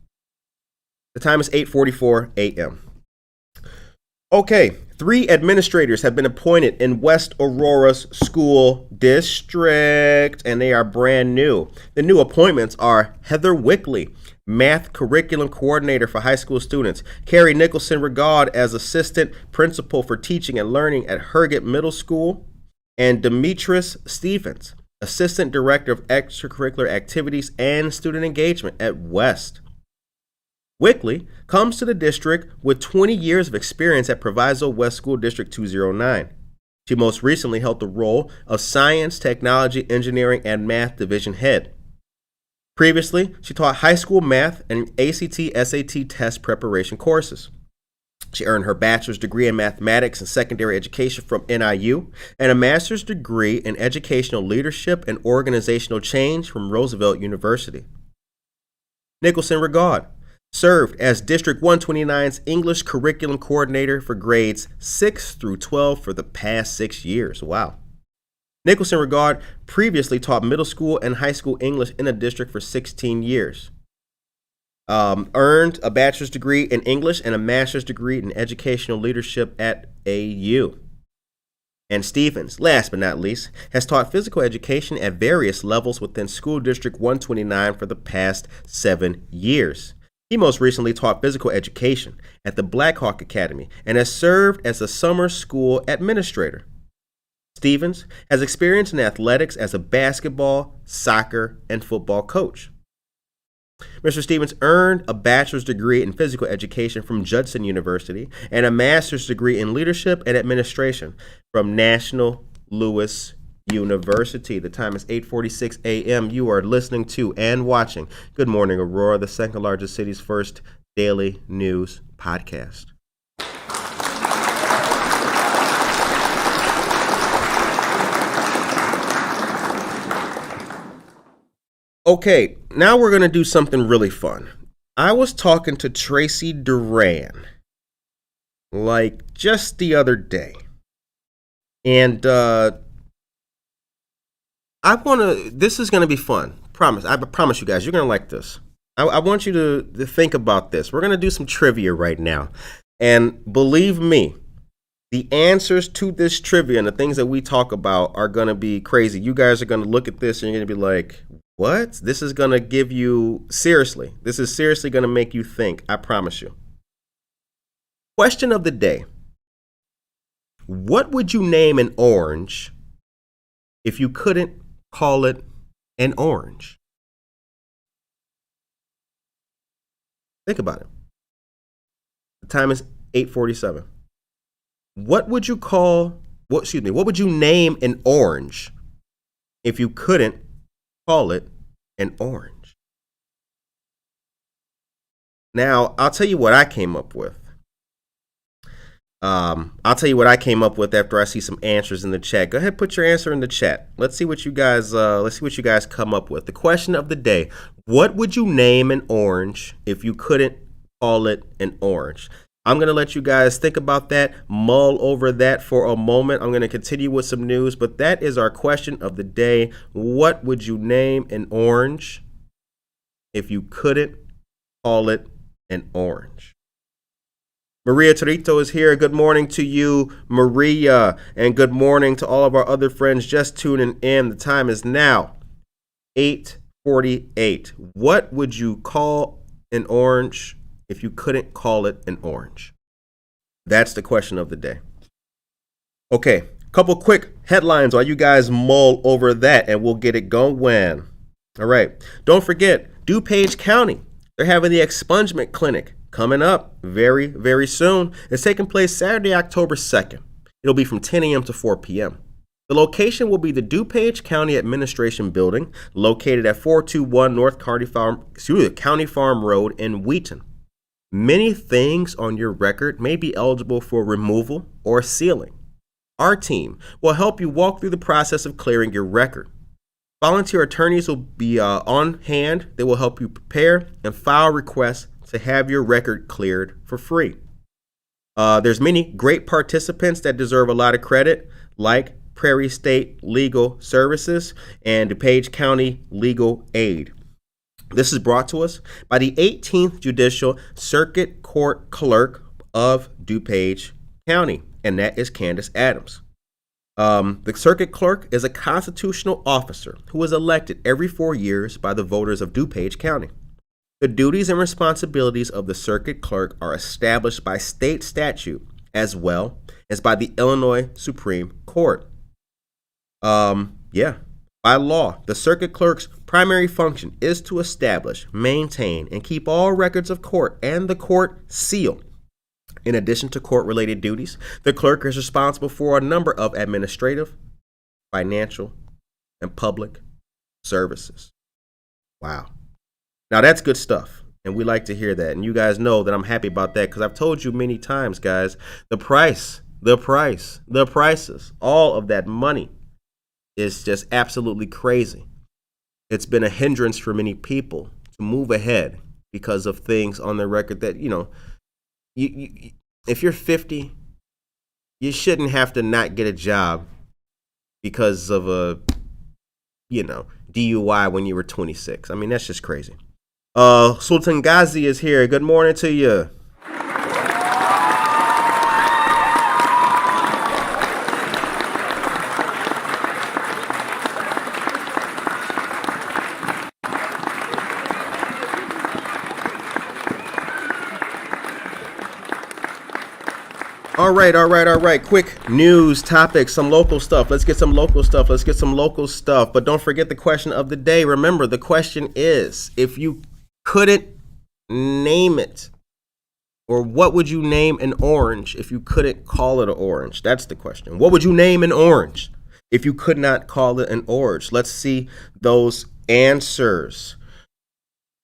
The time is 8:44 a.m. Okay, 3 administrators have been appointed in West Aurora's school district, and they are brand new. The new appointments are Heather Wickley, Math Curriculum Coordinator for high school students, Carrie Nicholson-Regaud as Assistant Principal for Teaching and Learning at Herget Middle School, and Demetris Stevens, Assistant Director of Extracurricular Activities and Student Engagement at West. Wickley comes to the district with 20 years of experience at Proviso West School District 209. She most recently held the role of Science, Technology, Engineering, and Math Division Head. Previously, she taught high school math and ACT/SAT test preparation courses. She earned her bachelor's degree in mathematics and secondary education from NIU and a master's degree in educational leadership and organizational change from Roosevelt University. Nicholson-Regaud Served as District 129's English Curriculum Coordinator for grades 6 through 12 for the past 6 years. Wow. Nicholson Regard previously taught middle school and high school English in the district for 16 years. Earned a bachelor's degree in English and a master's degree in educational leadership at AU. And Stevens, last but not least, has taught physical education at various levels within School District 129 for the past 7 years. He most recently taught physical education at the Black Hawk Academy and has served as a summer school administrator. Stevens has experience in athletics as a basketball, soccer, and football coach. Mr. Stevens earned a bachelor's degree in physical education from Judson University and a master's degree in leadership and administration from National Louis University. The time is 8:46 a.m. You are listening to and watching Good Morning Aurora, the second largest city's first daily news podcast. Okay, now we're going to do something really fun. I was talking to Tracy Duran, like just the other day. And this is going to be fun. I promise you guys, you're going to like this. I want you to think about this. We're going to do some trivia right now. And believe me, the answers to this trivia and the things that we talk about are going to be crazy. You guys are going to look at this and you're going to be like, what? This is going to give you, seriously, this is seriously going to make you think. I promise you. Question of the day. What would you name an orange if you couldn't call it an orange? Think about it. The time is 8:47. What would you name an orange if you couldn't call it an orange? Now, I'll tell you what I came up with. After I see some answers in the chat. Go ahead, put your answer in the chat. Let's see what you guys come up with. The question of the day: what would you name an orange if you couldn't call it an orange? I'm going to let you guys think about that, mull over that for a moment. I'm going to continue with some news, but that is our question of the day. What would you name an orange if you couldn't call it an orange? Maria Torito is here. Good morning to you, Maria, and good morning to all of our other friends just tuning in. The time is now 8:48. What would you call an orange if you couldn't call it an orange? That's the question of the day. Okay, couple quick headlines while you guys mull over that, and we'll get it going. All right, don't forget, DuPage County, they're having the expungement clinic coming up very, very soon. It's taking place Saturday, October 2nd. It'll be from 10 a.m. to 4 p.m. The location will be the DuPage County Administration Building, located at 421 North County Farm Road in Wheaton. Many things on your record may be eligible for removal or sealing. Our team will help you walk through the process of clearing your record. Volunteer attorneys will be on hand. They will help you prepare and file requests to have your record cleared for free. There's many great participants that deserve a lot of credit, like Prairie State Legal Services and DuPage County Legal Aid. This is brought to us by the 18th Judicial Circuit Court Clerk of DuPage County, and that is Candace Adams. The circuit clerk is a constitutional officer who is elected every 4 years by the voters of DuPage County. The duties and responsibilities of the circuit clerk are established by state statute as well as by the Illinois Supreme Court. By law, the circuit clerk's primary function is to establish, maintain, and keep all records of court and the court seal. In addition to court-related duties, the clerk is responsible for a number of administrative, financial, and public services. Wow. Now that's good stuff, and we like to hear that. And you guys know that I'm happy about that because I've told you many times, guys, the prices, all of that money is just absolutely crazy. It's been a hindrance for many people to move ahead, because of things on their record that, if you're 50, you shouldn't have to not get a job because of a, DUI when you were 26. I mean, that's just crazy. Sultan Ghazi is here. Good morning to you. All right. Quick news topics, some local stuff. Let's get some local stuff. But don't forget the question of the day. Remember, the question is, if you couldn't name it, or what would you name an orange if you couldn't call it an orange? That's the question. What would you name an orange if you could not call it an orange? Let's see those answers.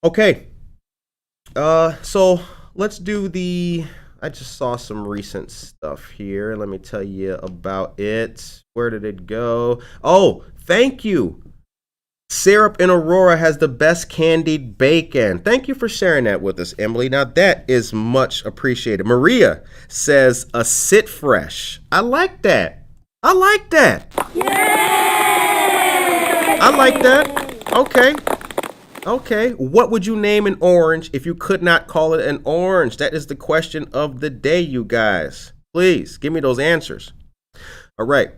Okay. So let's do I just saw some recent stuff here. Let me tell you about it. Where did it go? Oh, thank you. Syrup in Aurora has the best candied bacon. Thank you for sharing that with us, Emily. Now, that is much appreciated. Maria says a sit fresh. I like that. Yay! I like that. Okay. What would you name an orange if you could not call it an orange? That is the question of the day, you guys. Please give me those answers. All right.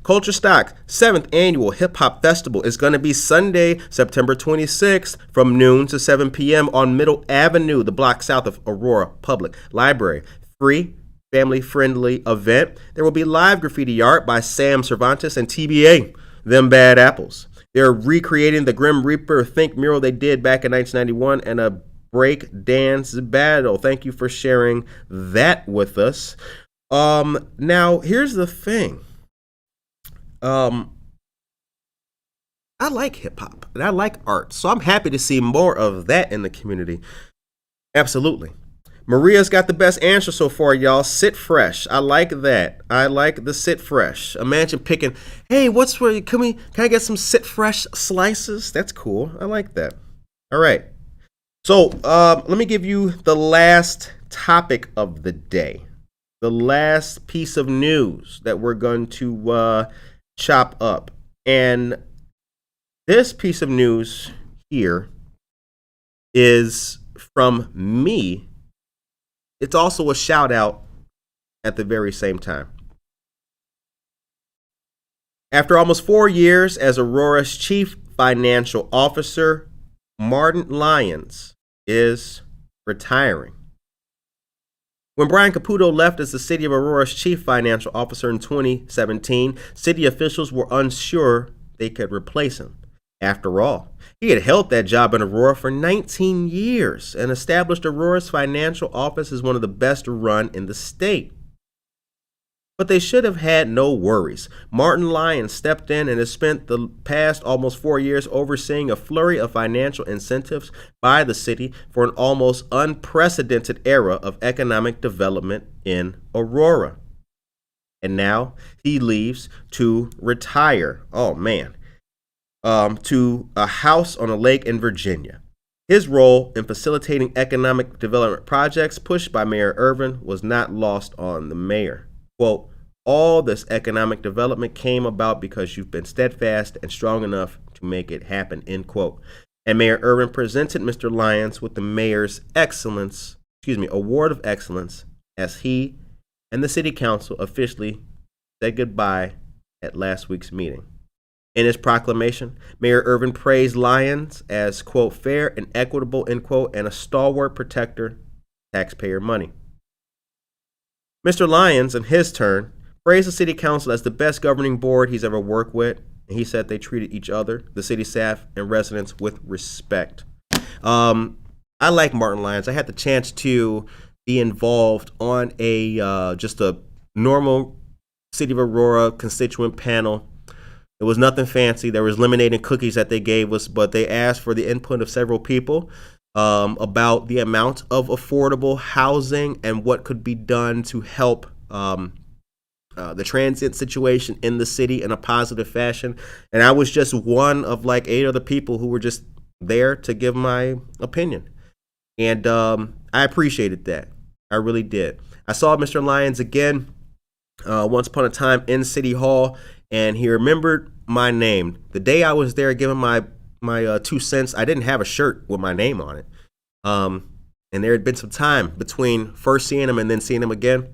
Culture Stock 7th Annual Hip Hop Festival is going to be Sunday, September 26th from noon to 7 p.m. on Middle Avenue, the block south of Aurora Public Library. Free, family-friendly event. There will be live graffiti art by Sam Cervantes and TBA, Them Bad Apples. They're recreating the Grim Reaper Think mural they did back in 1991 and a break dance battle. Thank you for sharing that with us. Now, here's the thing. I like hip hop and I like art, so I'm happy to see more of that in the community. Absolutely. Maria's got the best answer so far, y'all. Sit fresh. I like that. I like the sit fresh. Imagine picking, hey, can I get some sit fresh slices? That's cool. I like that. All right. So let me give you the last topic of the day. The last piece of news that we're going to chop up. And this piece of news here is from me. It's also a shout out at the very same time. After almost 4 years as Aurora's chief financial officer, Martin Lyons is retiring. When Brian Caputo left as the city of Aurora's chief financial officer in 2017, city officials were unsure they could replace him. After all, he had held that job in Aurora for 19 years and established Aurora's financial office as one of the best run in the state. But they should have had no worries. Martin Lyons stepped in and has spent the past almost 4 years overseeing a flurry of financial incentives by the city for an almost unprecedented era of economic development in Aurora. And now he leaves to retire. Oh, man. To a house on a lake in Virginia. His role in facilitating economic development projects pushed by Mayor Irvin was not lost on the mayor. Quote, all this economic development came about because you've been steadfast and strong enough to make it happen, end quote. And Mayor Irvin presented Mr. Lyons with the mayor's award of excellence as he and the city council officially said goodbye at last week's meeting. In his proclamation, Mayor Irvin praised Lyons as, quote, fair and equitable, end quote, and a stalwart protector of taxpayer money. Mr. Lyons, in his turn, praised the city council as the best governing board he's ever worked with, and he said they treated each other, the city staff, and residents with respect. I like Martin Lyons. I had the chance to be involved on just a normal City of Aurora constituent panel. It was nothing fancy. There was lemonade and cookies that they gave us, but they asked for the input of several people about the amount of affordable housing and what could be done to help the transit situation in the city in a positive fashion. And I was just one of like 8 other people who were just there to give my opinion. And I appreciated that. I really did. I saw Mr. Lyons again once upon a time in City Hall, and he remembered my name. The day I was there giving my 2 cents, I didn't have a shirt with my name on it. And there had been some time between first seeing him and then seeing him again.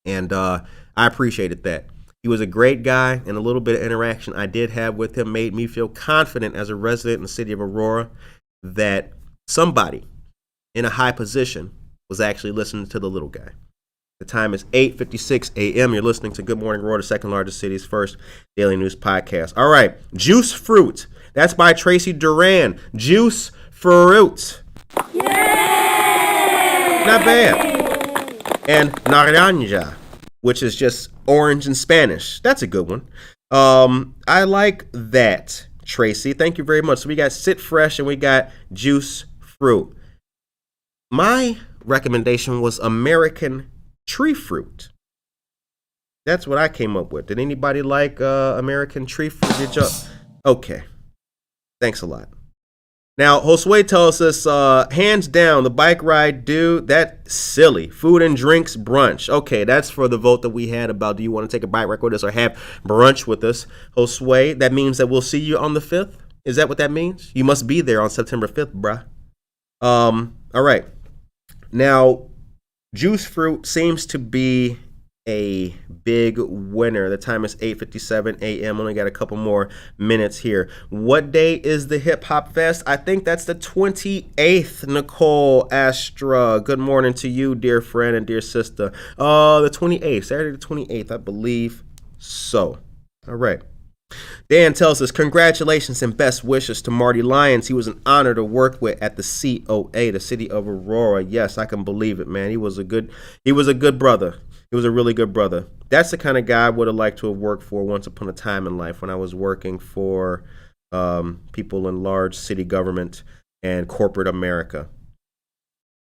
And I appreciated that. He was a great guy, and a little bit of interaction I did have with him made me feel confident as a resident in the city of Aurora that somebody in a high position was actually listening to the little guy. The time is 8:56 a.m. You're listening to Good Morning Aurora, the second largest city's first daily news podcast. All right, Juice Fruit. That's by Tracy Duran. Juice Fruit. Yay! Not bad. And naranja, which is just orange in Spanish. That's a good one. I like that, Tracy. Thank you very much. So we got Sit Fresh and we got Juice Fruit. My recommendation was American Tree Fruit. That's what I came up with. Did anybody like American Tree Fruit? Did y'all? Okay. Thanks a lot. Now, Josue tells us, hands down, the bike ride, dude, that's silly. Food and drinks brunch. Okay, that's for the vote that we had about do you want to take a bike ride with us or have brunch with us. Josue, that means that we'll see you on the 5th? Is that what that means? You must be there on September 5th, bruh. All right. Now, Juice Fruit seems to be a big winner. The time is 8:57 a.m. Only got a couple more minutes here. What day is the Hip Hop Fest? I think that's the 28th, Nicole Astra. Good morning to you, dear friend and dear sister. The 28th, Saturday the 28th, I believe so. All right. Dan tells us, congratulations and best wishes to Marty Lyons. He was an honor to work with at the COA, the city of Aurora. Yes, I can believe it, man. He was a good brother. He was a really good brother. That's the kind of guy I would have liked to have worked for once upon a time in life when I was working for people in large city government and corporate America.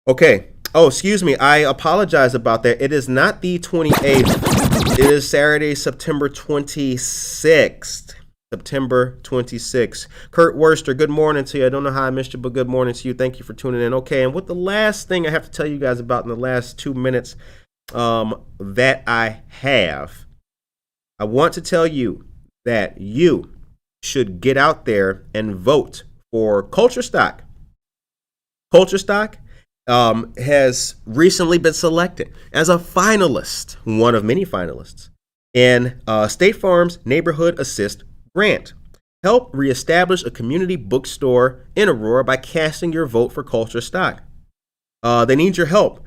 Okay. Oh, excuse me. I apologize about that. It is not the 28th. It is Saturday, September 26th. September 26th. Kurt Worster, good morning to you. I don't know how I missed you, but good morning to you. Thank you for tuning in. Okay, and what the last thing I have to tell you guys about in the last 2 minutes that I have, I want to tell you that you should get out there and vote for Culture Stock. Culture Stock has recently been selected as a finalist, one of many finalists, in State Farm's Neighborhood Assist Grant. Help reestablish a community bookstore in Aurora by casting your vote for Culture Stock. They need your help.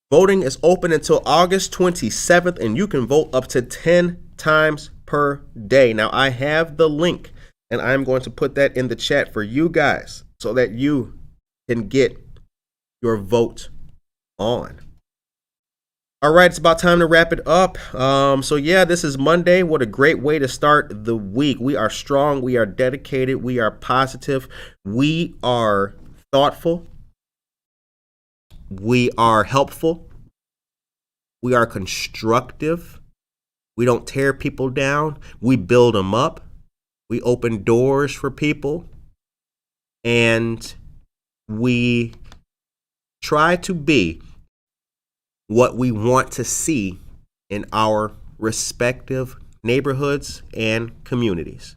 Voting is open until August 27th, and you can vote up to 10 times per day. Now, I have the link, and I'm going to put that in the chat for you guys so that you can get your vote on. All right, it's about time to wrap it up. So yeah, this is Monday. What a great way to start the week. We are strong. We are dedicated. We are positive. We are thoughtful. We are helpful. We are constructive. We don't tear people down. We build them up. We open doors for people. And we try to be what we want to see in our respective neighborhoods and communities.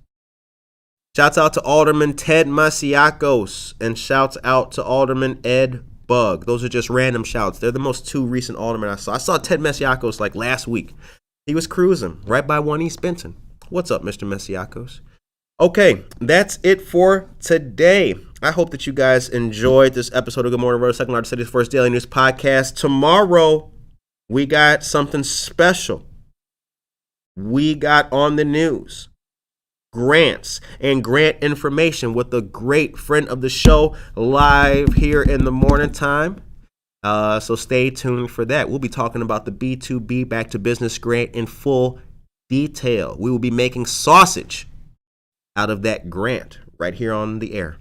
Shouts out to Alderman Ted Masiacos and shouts out to Alderman Ed Bug. Those are just random shouts. They're the most two recent aldermen I saw. I saw Ted Masiacos like last week. He was cruising right by 1 East Benton. What's up, Mr. Masiacos? Okay, that's it for today. I hope that you guys enjoyed this episode of Good Morning Aurora, second largest city's first daily news podcast. Tomorrow, we got something special. We got on the news grants and grant information with a great friend of the show live here in the morning time. So stay tuned for that. We'll be talking about the B2B Back to Business grant in full detail. We will be making sausage out of that grant right here on the air.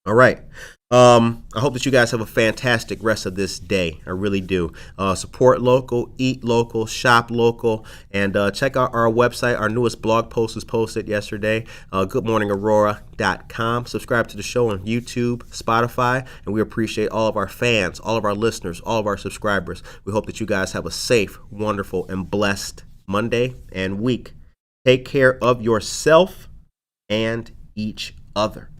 All right. I hope that you guys have a fantastic rest of this day. I really do. Support local, eat local, shop local, and check out our website. Our newest blog post was posted yesterday, goodmorningaurora.com. Subscribe to the show on YouTube, Spotify, and we appreciate all of our fans, all of our listeners, all of our subscribers. We hope that you guys have a safe, wonderful, and blessed Monday and week. Take care of yourself and each other.